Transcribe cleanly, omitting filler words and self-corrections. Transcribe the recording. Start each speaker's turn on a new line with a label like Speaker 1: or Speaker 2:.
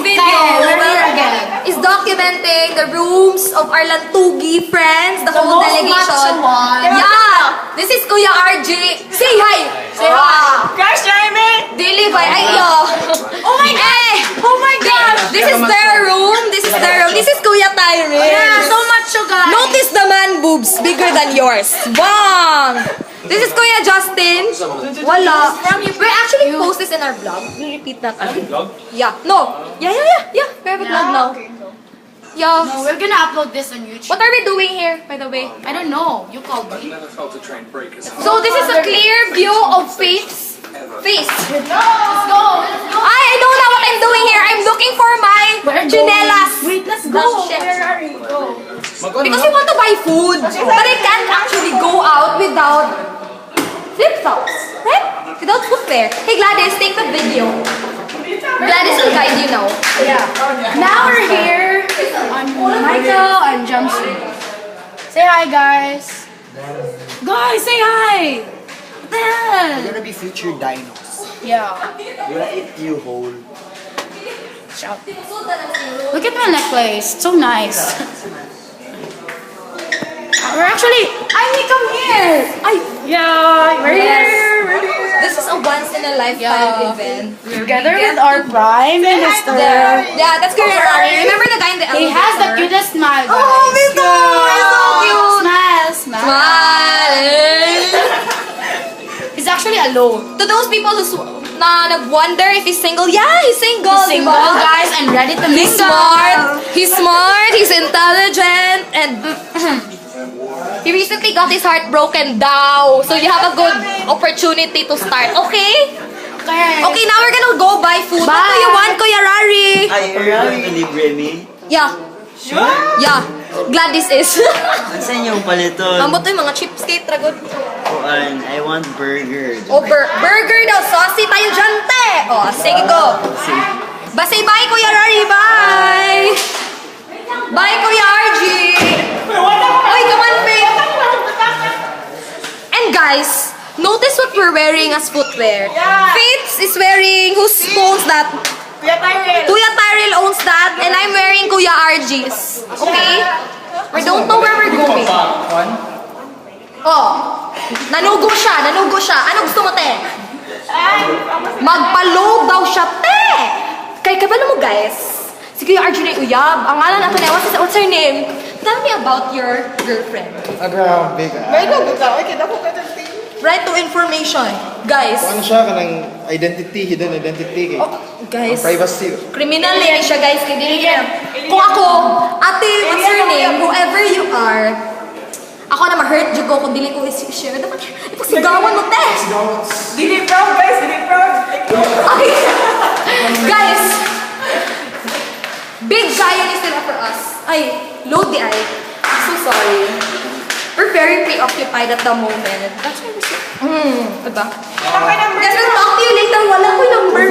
Speaker 1: video is documenting the rooms of our Lantugi friends, the whole delegation. Yeah, this is Kuya RG. Say hi. Say hi.
Speaker 2: Crush Jaime!
Speaker 1: Daily by Ayo.
Speaker 2: Oh my god!
Speaker 1: Oh my gosh! This is their room. This is their room. This is Kuya Tyrell.
Speaker 2: Yeah, so much you guys.
Speaker 1: Notice the man boobs bigger than yours. Bang! This is Kuya Justin. Wala. We actually post this in our vlog. We'll repeat that.
Speaker 3: Vlog?
Speaker 1: Yeah. No. Yeah. We have a vlog now. Yeah.
Speaker 2: No, we're gonna upload this on YouTube.
Speaker 1: What are we doing here, by the way?
Speaker 2: I don't know. You called me.
Speaker 3: Never felt a train break as hard.
Speaker 1: So this is a clear view of Faith's face.
Speaker 2: Let's go.
Speaker 1: I know now what I'm doing here. I'm looking for my chinelas.
Speaker 2: Wait, let's go.
Speaker 1: That's shit.
Speaker 2: Where are you? Go.
Speaker 1: Because we want to buy food. But I can't actually go out without flip-flops. Right? Without footwear. Hey Gladys, take the video. Gladys will guide you now.
Speaker 2: Yeah. Now we're here on Michael and Jumpsuit. Say hi, guys. Guys, say hi.
Speaker 4: We're gonna be future dinos.
Speaker 2: Yeah.
Speaker 4: We're gonna eat you whole.
Speaker 2: Shout. Look at my necklace. It's so nice. We're actually. Ivy, come here. Yeah, we're here. We're here.
Speaker 1: This is a once-in-a-lifetime event.
Speaker 2: Together with our Prime Minister.
Speaker 1: Yeah, that's good. Remember the guy in the elevator?
Speaker 2: He has the cutest smile. Guys.
Speaker 1: Oh, he's so cute.
Speaker 2: Smile, smile.
Speaker 1: Smile.
Speaker 2: He's actually alone.
Speaker 1: To those people who nag-wonder if he's single, yeah, he's single.
Speaker 2: Single,
Speaker 1: diba?
Speaker 2: guys, and ready to
Speaker 1: He's
Speaker 2: mingle.
Speaker 1: smart, he's intelligent, and he recently got his heart broken down. So you have a good opportunity to start, okay?
Speaker 2: Okay.
Speaker 1: Okay, now we're gonna go buy food.
Speaker 2: Bye.
Speaker 1: What do you want, Kuya Rari?
Speaker 4: Ay, you're going to leave Remy?
Speaker 1: Yeah. Yeah. Gladys is.
Speaker 4: Saan yung paliton?
Speaker 1: Ambot to yung mga cheapskate, ragod.
Speaker 4: Kuan, I want burger.
Speaker 1: O, burger daw. Saucy tayo dyan, te. O, sige, go. Say bye, Kuya Rari. Bye. Bye, Kuya RG. Oy, come on, babe. And guys, notice what we're wearing as footwear. Faith is wearing, who owns that?
Speaker 2: Kuya Tyrell.
Speaker 1: Kuya Tyrell owns that, and I'm wearing Kuya RG's. Okay? We don't know where we're going. Oh, nanugo siya. Ano gusto mo, te? Magpa-load daw siya, te! Kay kabalo mo, guys. Si Kuya RG na uyab. Ang ngalan nato na, what's her name? Tell me about your girlfriend.
Speaker 5: Grabe ka.
Speaker 1: Right to information. Guys.
Speaker 5: Ano siya ka ng identity, hidden identity kay
Speaker 1: Oh, guys.
Speaker 5: privacy.
Speaker 1: Criminal eh siya, guys. Kaya dili niya. Kung ako, ate, what's her name? Whoever you are, ako na ma-hurt jud ko kung dili ko i-share. Dapat ipasigawan mo, te.
Speaker 2: Dili proud, guys. Dili proud.
Speaker 1: Okay. Guys, big giant is still for us. Ay, load the eye. I'm so sorry. We're very preoccupied at the moment. That's why we're so... diba? Guys, we'll talk to you later. Wala ko yung number.